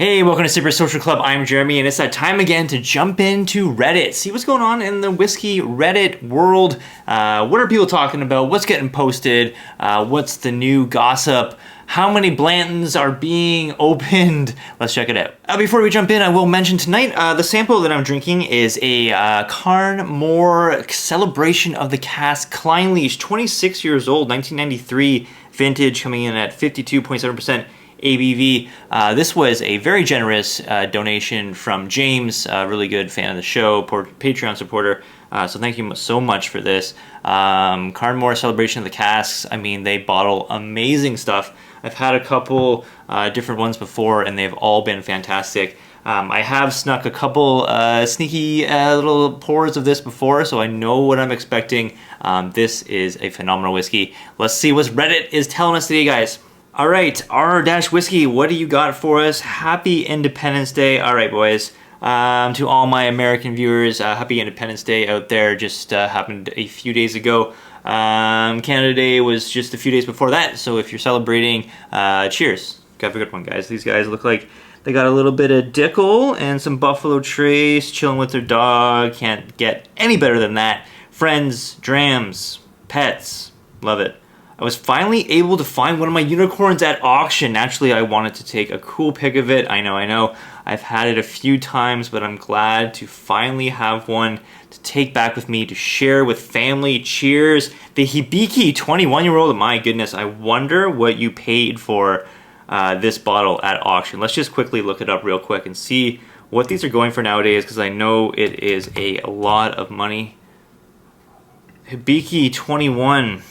Hey, welcome to Super Social Club. I'm Jeremy, and it's that time again to jump into Reddit. See what's going on in the whiskey Reddit world. What are people talking about? What's getting posted? What's the new gossip? How many Blantons are being opened? Let's check it out. Before we jump in, I will mention tonight, the sample that I'm drinking is a Carn Mor Celebration of the Cask Clynelish, 26 years old, 1993 vintage, coming in at 52.7% ABV. This was a very generous donation from James, a really good fan of the show, Patreon supporter. So thank you so much for this. Carn Mor Celebration of the Casks. I mean, they bottle amazing stuff. I've had a couple different ones before, and they've all been fantastic. I have snuck a couple sneaky little pours of this before, so I know what I'm expecting. This is a phenomenal whiskey. Let's see what Reddit is telling us today, guys. All right, R-Whiskey, what do you got for us? Happy Independence Day. All right, boys. To all my American viewers, happy Independence Day out there. Just happened a few days ago. Canada Day was just a few days before that, so if you're celebrating, cheers. Have a good one, guys. These guys look like they got a little bit of Dickel and some Buffalo Trace, chilling with their dog. Can't get any better than that. Friends, drams, pets, love it. I was finally able to find one of my unicorns at auction. Naturally, I wanted to take a cool pic of it. I know. I've had it a few times, but I'm glad to finally have one to take back with me to share with family. Cheers. The Hibiki 21-year-old. My goodness, I wonder what you paid for this bottle at auction. Let's just quickly look it up real quick and see what these are going for nowadays, because I know it is a lot of money. Hibiki 21.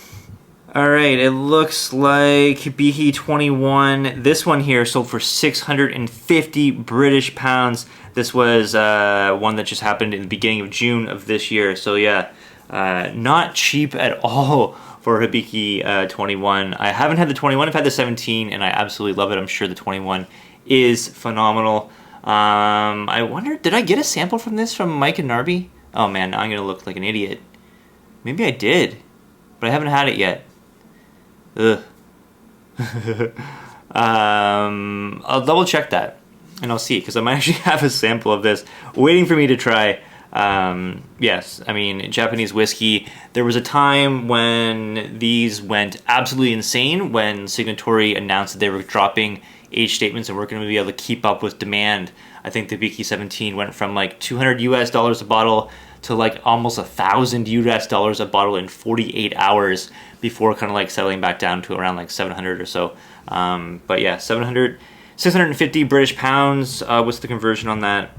Alright, it looks like Hibiki 21. This one here sold for 650 British pounds. This was one that just happened in the beginning of June of this year. So yeah, not cheap at all for Hibiki 21. I haven't had the 21, I've had the 17, and I absolutely love it. I'm sure the 21 is phenomenal. I wonder, did I get a sample from this from Mike and Narby? Oh man, now I'm going to look like an idiot. Maybe I did, but I haven't had it yet. Ugh. I'll double check that and I'll see, because I might actually have a sample of this waiting for me to try. Yes, I mean, Japanese whiskey, there was a time when these went absolutely insane when Signatory announced that they were dropping age statements and weren't going to be able to keep up with demand. I think the Hibiki 17 went from like $200 US a bottle to like almost $1,000 US a bottle in 48 hours before kind of like settling back down to around like 700 or so. But yeah, 650 British pounds was the conversion on that.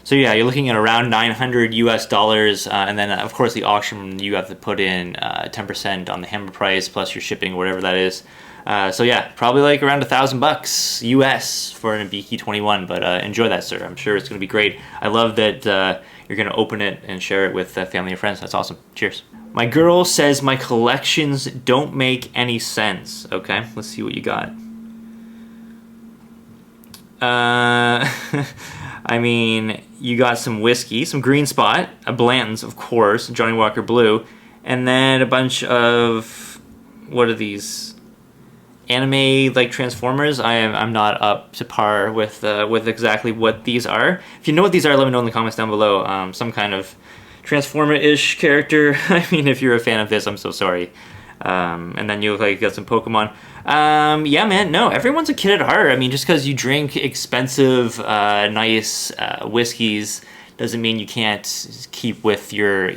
So yeah, you're looking at around $900 US, and then of course the auction, you have to put in 10% on the hammer price plus your shipping, whatever that is. So yeah, probably like around $1,000 US for an Hibiki 21, but enjoy that, sir. I'm sure it's going to be great. I love that you're going to open it and share it with family and friends. That's awesome. Cheers. My girl says my collections don't make any sense. Okay, let's see what you got. I mean, you got some whiskey, some Green Spot, a Blanton's, of course, Johnnie Walker Blue, and then a bunch of, what are these? Anime like Transformers. I'm not up to par with exactly what these are. If you know what these are, let me know in the comments down below. Some kind of Transformer-ish character. I mean, if you're a fan of this, I'm so sorry. And then you look like you got some Pokemon. Yeah, man, no, everyone's a kid at heart. I mean, just because you drink expensive, nice whiskeys doesn't mean you can't keep with your,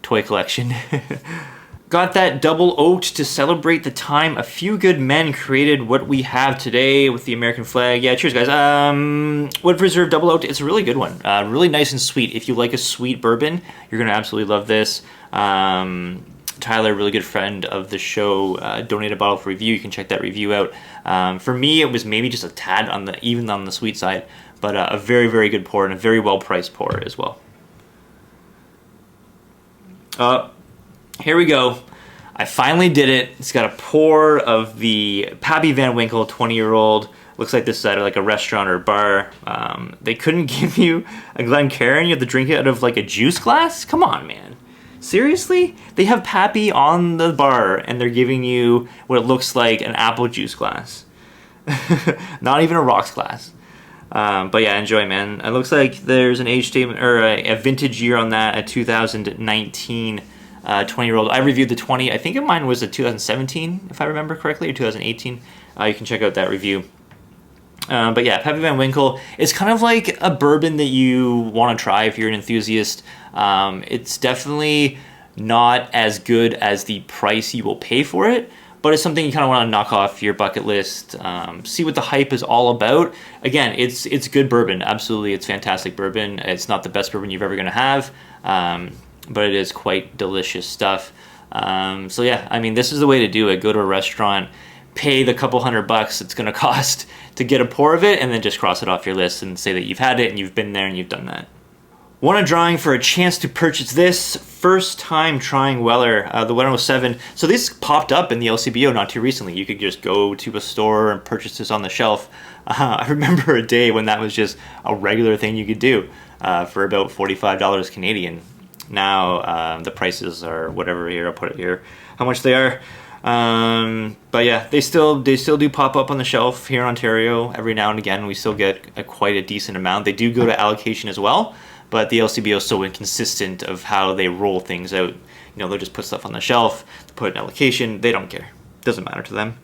toy collection. Got that double oaked to celebrate the time a few good men created what we have today with the American flag. Yeah, cheers, guys. Wood Reserve double oaked. It's a really good one. Really nice and sweet. If you like a sweet bourbon, you're gonna absolutely love this. Tyler, really good friend of the show, donated a bottle for review. You can check that review out. For me, it was maybe just a tad even on the sweet side, but a very, very good pour and a very well priced pour as well. Here we go. I finally did it. It's got a pour of the Pappy Van Winkle 20-year-old. Looks like this is at like a restaurant or bar. They couldn't give you a Glencairn. You have to drink it out of like a juice glass? Come on, man. Seriously? They have Pappy on the bar and they're giving you what looks like an apple juice glass. Not even a rocks glass. But yeah, enjoy, man. It looks like there's an age statement or a vintage year on that, a 2019 20-year-old. I reviewed the 20. I think mine was a 2017, if I remember correctly, or 2018. You can check out that review. But yeah, Pappy Van Winkle is kind of like a bourbon that you want to try if you're an enthusiast. It's definitely not as good as the price you will pay for it, but it's something you kind of want to knock off your bucket list, see what the hype is all about. Again, it's good bourbon. Absolutely, it's fantastic bourbon. It's not the best bourbon you're ever going to have, but it is quite delicious stuff. So yeah, I mean, this is the way to do it. Go to a restaurant, pay the couple $100 it's going to cost to get a pour of it, and then just cross it off your list and say that you've had it and you've been there and you've done that. Won a drawing for a chance to purchase this. First time trying Weller, the 107. So this popped up in the LCBO not too recently. You could just go to a store and purchase this on the shelf. I remember a day when that was just a regular thing you could do for about $45 Canadian. Now the prices are whatever here. I'll put it here. How much they are. But yeah, they still do pop up on the shelf here in Ontario every now and again. We still get quite a decent amount. They do go to allocation as well. But the LCBO is so inconsistent of how they roll things out. You know, they'll just put stuff on the shelf, put an allocation. They don't care. Doesn't matter to them.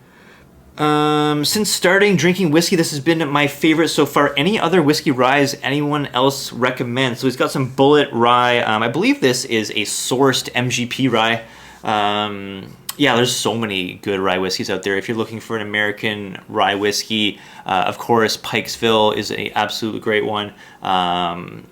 Since starting drinking whiskey, this has been my favorite so far. Any other whiskey ryes anyone else recommends? So he's got some Bullet Rye. I believe this is a sourced MGP rye. Yeah, there's so many good rye whiskeys out there. If you're looking for an American rye whiskey, of course, Pikesville is an absolutely great one. The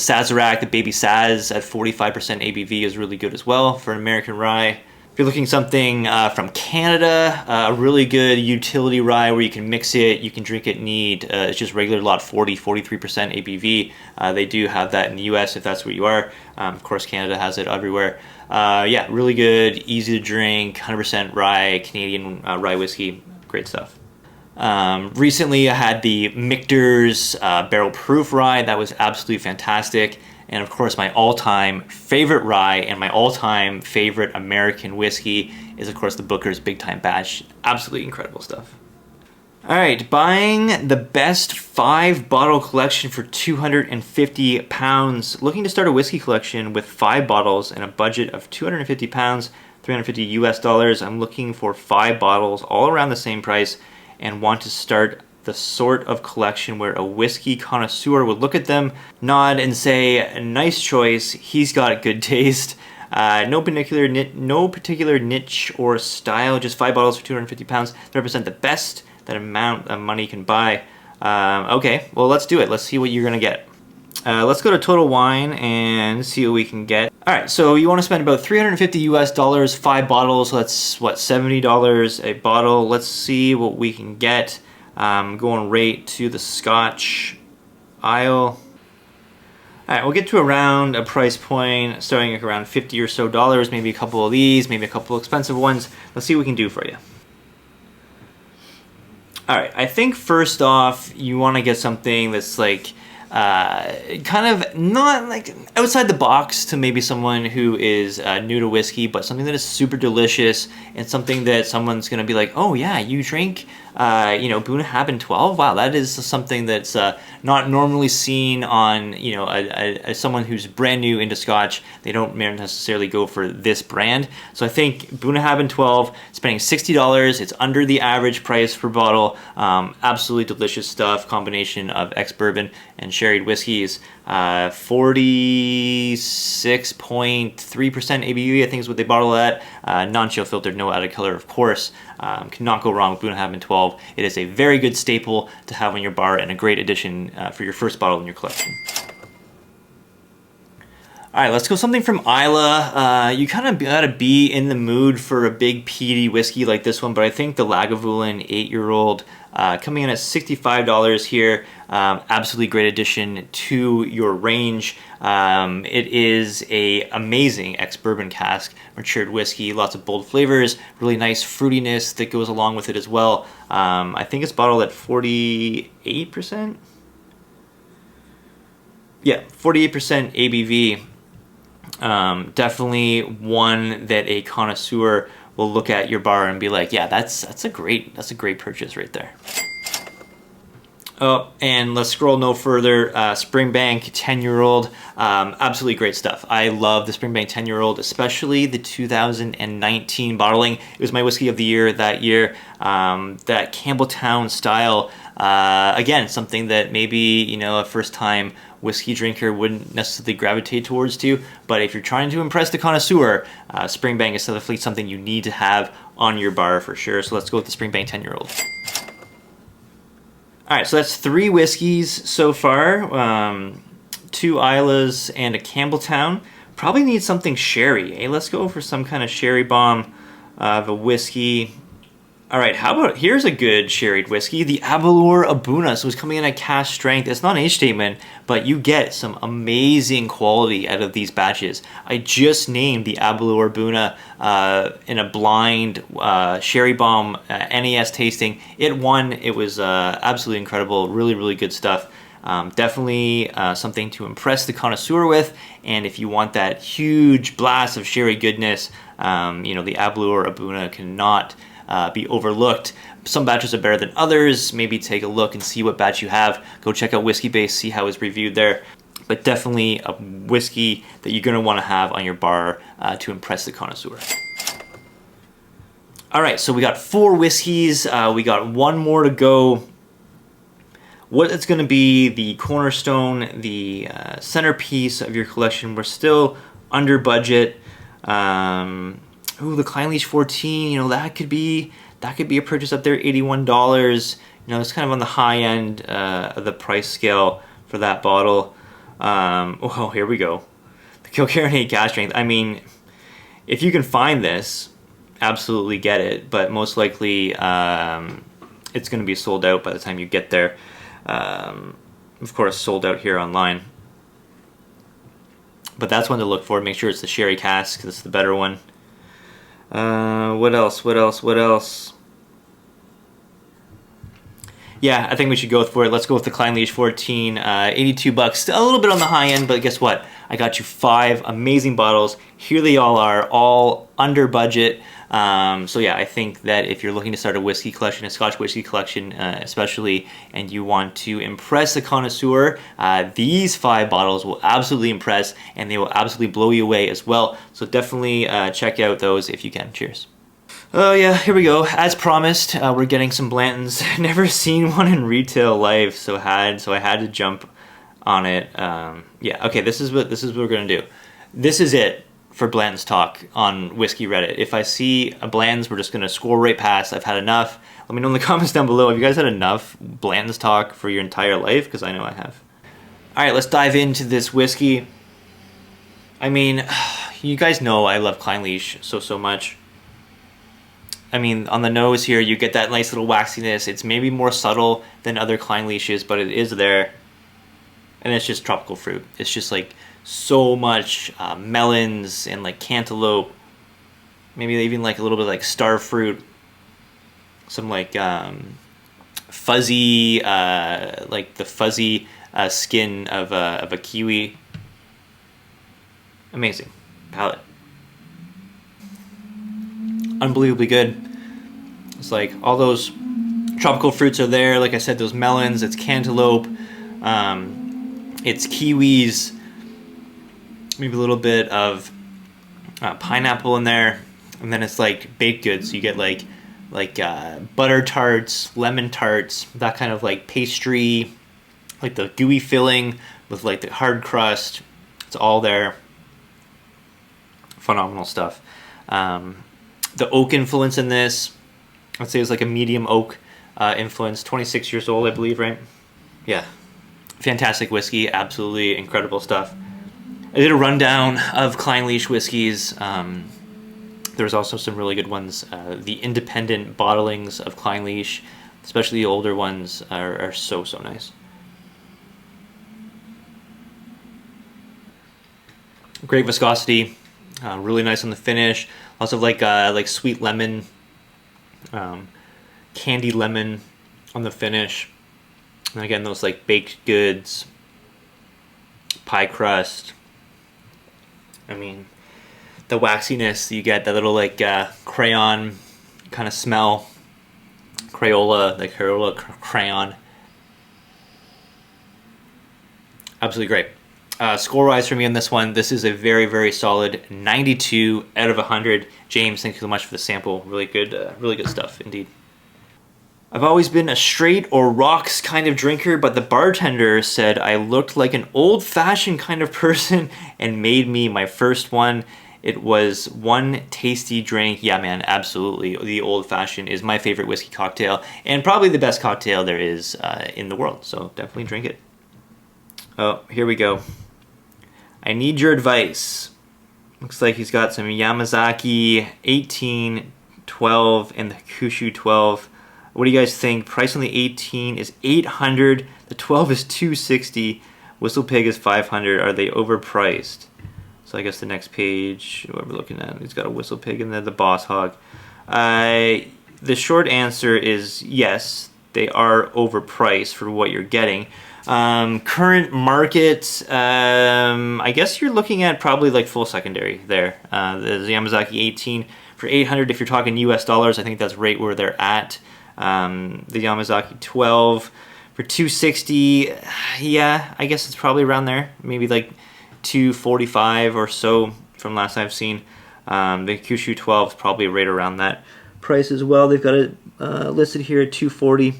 Sazerac, the Baby Saz at 45% ABV is really good as well for an American rye. If you're looking something from Canada, a really good utility rye where you can mix it, you can drink it neat. It's just regular lot 40, 43% ABV. They do have that in the US if that's where you are. Of course, Canada has it everywhere. Yeah, really good, easy to drink, 100% rye, Canadian rye whiskey. Great stuff. Recently I had the Michter's Barrel Proof Rye. That was absolutely fantastic. And of course my all-time favorite rye and my all-time favorite American whiskey is of course the Booker's Big Time Batch. Absolutely incredible stuff. Alright, buying the best 5-bottle collection for £250. Looking to start a whiskey collection with 5 bottles and a budget of £250, $350 US. I'm looking for 5 bottles all around the same price and want to start the sort of collection where a whiskey connoisseur would look at them, nod, and say, nice choice, he's got good taste. No particular niche or style, just 5 bottles for £250 to represent the best that amount of money can buy. Okay, well, let's do it. Let's see what you're gonna get. Let's go to Total Wine and see what we can get. All right, so you want to spend about $350 US, 5 bottles. So that's what, $70 a bottle. Let's see what we can get. Going right to the Scotch aisle. All right, we'll get to around a price point starting at around $50 or so, maybe a couple of these, maybe a couple of expensive ones. Let's see what we can do for you. All right, I think first off, you want to get something that's like kind of not like outside the box to maybe someone who is new to whiskey, but something that is super delicious and something that someone's gonna be like, oh yeah, you drink you know, Bunnahabhain 12? Wow, that is something that's not normally seen on, you know, someone who's brand new into Scotch. They don't necessarily go for this brand. So I think Bunnahabhain 12, spending $60, it's under the average price per bottle. Absolutely delicious stuff, combination of ex-bourbon and sherried whiskeys. 46.3% ABV, I think is what they bottle at. Non-chill filtered, no added color, of course. Cannot go wrong with Bunnahabhain 12. It is a very good staple to have on your bar and a great addition for your first bottle in your collection. All right, let's go something from Islay. You kind of gotta be in the mood for a big peaty whiskey like this one, but I think the Lagavulin 8-year-old coming in at $65 here. Absolutely great addition to your range. It is a amazing ex-bourbon cask matured whiskey, lots of bold flavors, really nice fruitiness that goes along with it as well. I think it's bottled at 48%. Yeah, 48% ABV. Definitely one that a connoisseur will look at your bar and be like, yeah, that's a great purchase right there. Oh, and let's scroll no further. Springbank 10-year-old, absolutely great stuff. I love the Springbank 10-year-old, especially the 2019 bottling. It was my whiskey of the year that year. That Campbelltown style, again, something that maybe, you know, a first-time whiskey drinker wouldn't necessarily gravitate towards to, but if you're trying to impress the connoisseur, Springbank is definitely something you need to have on your bar for sure. So let's go with the Springbank 10-year-old. All right, so that's 3 whiskeys so far, 2 Islas and a Campbelltown. Probably need something sherry. Hey, let's go for some kind of sherry bomb of a whiskey. All right, how about, here's a good sherried whiskey, the Aberlour Abuna. So it's coming in at cask strength. It's not an age statement, but you get some amazing quality out of these batches. I just named the Aberlour Abuna in a blind sherry bomb NAS tasting. It won. It was absolutely incredible. Really, really good stuff. Definitely something to impress the connoisseur with. And if you want that huge blast of sherry goodness, you know, the Aberlour Abuna cannot be overlooked. Some batches are better than others. Maybe take a look and see what batch you have. Go check out Whiskey Base, see how it's reviewed there. But definitely a whiskey that you're going to want to have on your bar to impress the connoisseur. All right, so we got 4 whiskeys. We got 1 more to go. What it's going to be the cornerstone, the centerpiece of your collection. We're still under budget. Ooh, the Clynelish 14, you know, that could be a purchase up there, $81. You know, it's kind of on the high end of the price scale for that bottle. Oh, here we go. The Kilcarney cask strength. I mean, if you can find this, absolutely get it, but most likely it's going to be sold out by the time you get there. Of course, sold out here online. But that's one to look for. Make sure it's the sherry cask, because it's the better one. What else? Yeah, I think we should go for it. Let's go with the Clynelish 14, $82. Still a little bit on the high end, but guess what? I got you 5 amazing bottles. Here they all are, all under budget. So yeah, I think that if you're looking to start a whiskey collection, a Scotch whiskey collection especially, and you want to impress the connoisseur, these 5 bottles will absolutely impress, and they will absolutely blow you away as well. So definitely check out those if you can. Cheers. Oh yeah, here we go. As promised, we're getting some Blantons. Never seen one in retail life, so I had to jump on it. Yeah, okay, this is what we're gonna do. This is it for Blanton's talk on Whiskey Reddit. If I see a Blanton's, we're just gonna scroll right past. I've had enough. Let me know in the comments down below. Have you guys had enough Blanton's talk for your entire life? Because I know I have. All right, let's dive into this whiskey. I mean, you guys know I love Clynelish so much. I mean, on the nose here, you get that nice little waxiness. It's maybe more subtle than other Clynelishes, but it is there. And it's just tropical fruit. It's just like so much melons and like cantaloupe. Maybe even like a little bit like star fruit. Some like fuzzy, like the fuzzy skin of a kiwi. Amazing palate. Unbelievably good. It's like all those tropical fruits are there. Like I said, those melons, it's cantaloupe, it's kiwis, maybe a little bit of pineapple in there, and then it's like baked goods. So you get like butter tarts, lemon tarts, that kind of like pastry, like the gooey filling with like the hard crust. It's all there. Phenomenal stuff. The oak influence in this, I'd say it's like a medium oak influence. 26 years old, I believe, right? Yeah. Fantastic whiskey. Absolutely incredible stuff. I did a rundown of Clynelish whiskeys. There's also some really good ones. The independent bottlings of Clynelish, especially the older ones, are so nice. Great viscosity. Really nice on the finish. Lots of like sweet lemon, candy lemon on the finish. And again, those like baked goods, pie crust. I mean, the waxiness, you get that little like crayon kind of smell. Crayola, like Crayola crayon. Absolutely great. Score-wise for me on this one, this is a very, very solid 92 out of 100. James, thank you so much for the sample. Really good stuff indeed. I've always been a straight or rocks kind of drinker, but the bartender said I looked like an old-fashioned kind of person and made me my first one. It was one tasty drink. Yeah, man, absolutely. The old-fashioned is my favorite whiskey cocktail and probably the best cocktail there is in the world, so definitely drink it. Oh, here we go. I need your advice. Looks like he's got some Yamazaki 18, 12, and the Kyushu 12. What do you guys think? Price on the 18 is $800. The 12 is $260. Whistle Pig is $500. Are they overpriced? So I guess the next page, what we're looking at, he's got a Whistle Pig and then the Boss Hog. The short answer is yes, they are overpriced for what you're getting. Current market, I guess you're looking at probably like full secondary there. The Yamazaki 18 for $800. If you're talking US dollars, I think that's right where they're at. The Yamazaki 12 for $260. Yeah, I guess it's probably around there. Maybe like $245 or so from last I've seen. The Kyushu 12 is probably right around that price as well. They've got it listed here at $240.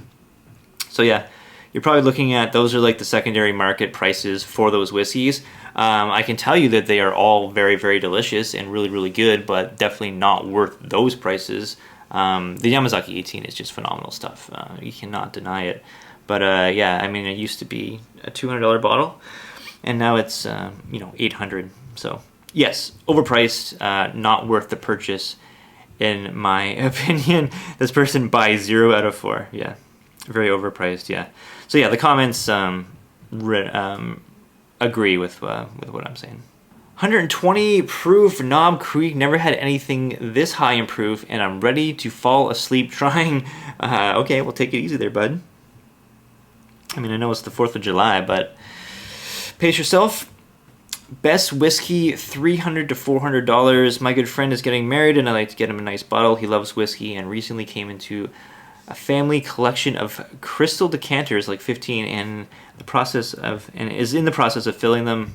So yeah, you're probably looking at, those are like the secondary market prices for those whiskeys. I can tell you that they are all very, very delicious and really, really good, but definitely not worth those prices. The Yamazaki 18 is just phenomenal stuff. You cannot deny it. But yeah, I mean, it used to be a $200 bottle, and now it's $800. So yes, overpriced, not worth the purchase, in my opinion. This person buys 0 out of 4. Yeah, very overpriced. Yeah. So yeah, the comments agree with what I'm saying. 120 proof Knob Creek. Never had anything this high in proof, and I'm ready to fall asleep trying. Okay, well, take it easy there, bud. I mean, I know it's the 4th of July, but pace yourself. Best whiskey, $300 to $400. My good friend is getting married, and I like to get him a nice bottle. He loves whiskey, and recently came into a family collection of crystal decanters, like 15, and is in the process of filling them.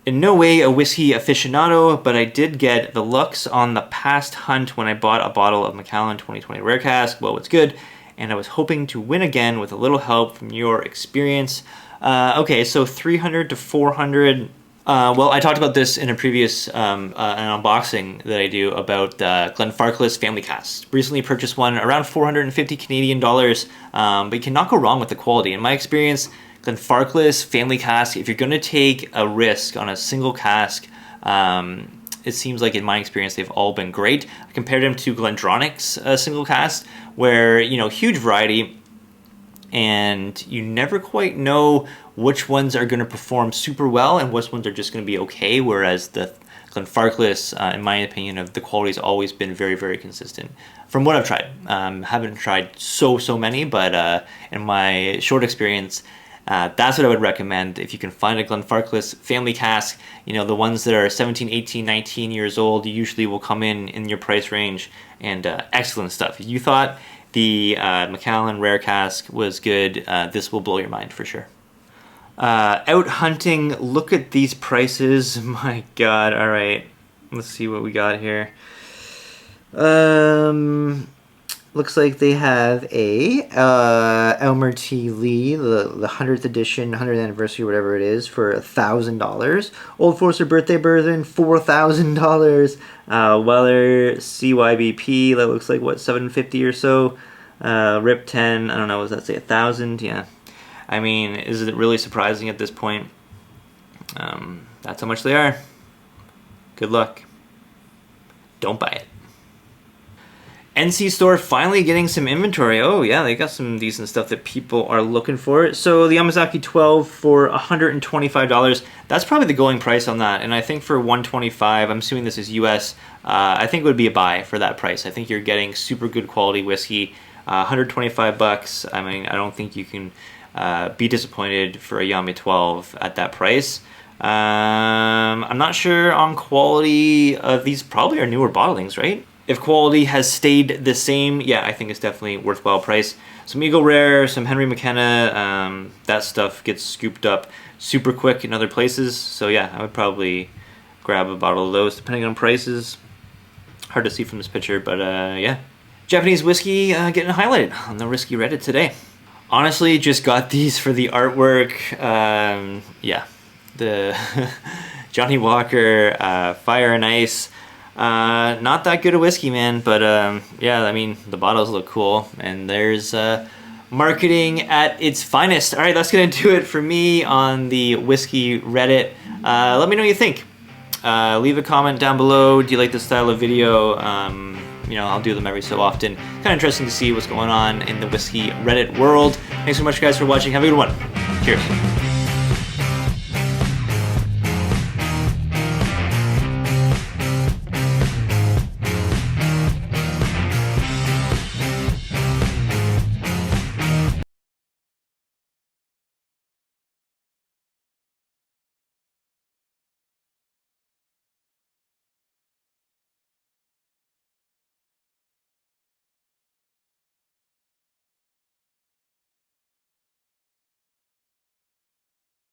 In no way a whiskey aficionado, but I did get the Lux on the past hunt when I bought a bottle of Macallan 2020 Rare Cask. Well, it's good, and I was hoping to win again with a little help from your experience. Okay, so $300 to $400. Well, I talked about this in a previous an unboxing that I do about Glenfarclas Family Cask. Recently purchased one around 450 Canadian dollars, but you cannot go wrong with the quality. In my experience, Glenfarclas Family Cask, if you're going to take a risk on a single cask, it seems like in my experience they've all been great. I compared them to Glendronach's single cask, where, huge variety, and you never quite know which ones are going to perform super well and which ones are just going to be okay, whereas the Glenfarclas, in my opinion, the quality's always been very, very consistent. From what I've tried. Haven't tried so many, but in my short experience, that's what I would recommend. If you can find a Glenfarclas Family Cask, the ones that are 17, 18, 19 years old usually will come in your price range, and excellent stuff. If you thought the Macallan Rare Cask was good, this will blow your mind for sure. Out hunting, look at these prices. My God. All right, let's see what we got here. Looks like they have a Elmer T. Lee, the 100th edition, 100th anniversary, whatever it is, for $1,000. Old Forester Birthday Bourbon, $4,000. Weller CYBP, that looks like, what, $750 or so. Rip 10, I don't know, does that say 1,000? Yeah. I mean, is it really surprising at this point? That's how much they are. Good luck. Don't buy it. NC Store finally getting some inventory. Oh yeah, they got some decent stuff that people are looking for. So the Yamazaki 12 for $125. That's probably the going price on that. And I think for $125, I'm assuming this is US, I think it would be a buy for that price. I think you're getting super good quality whiskey. $125. I mean, I don't think you can be disappointed for a Yami 12 at that price. I'm not sure on quality of these. Probably are newer bottlings, right? If quality has stayed the same, yeah, I think it's definitely worthwhile price. Some Eagle Rare, some Henry McKenna, that stuff gets scooped up super quick in other places. So yeah, I would probably grab a bottle of those depending on prices. Hard to see from this picture, but yeah. Japanese whiskey getting highlighted on the Whiskey Reddit today. Honestly, just got these for the artwork. Yeah, the Johnny Walker Fire and Ice. Not that good a whiskey, man, but yeah, I mean, the bottles look cool, and there's marketing at its finest. All right, that's gonna do it for me on the Whiskey Reddit. Let me know what you think. Leave a comment down below. Do you like this style of video? You know, I'll do them every so often. Kind of interesting to see what's going on in the Whiskey Reddit world. Thanks so much, guys, for watching. Have a good one. Cheers.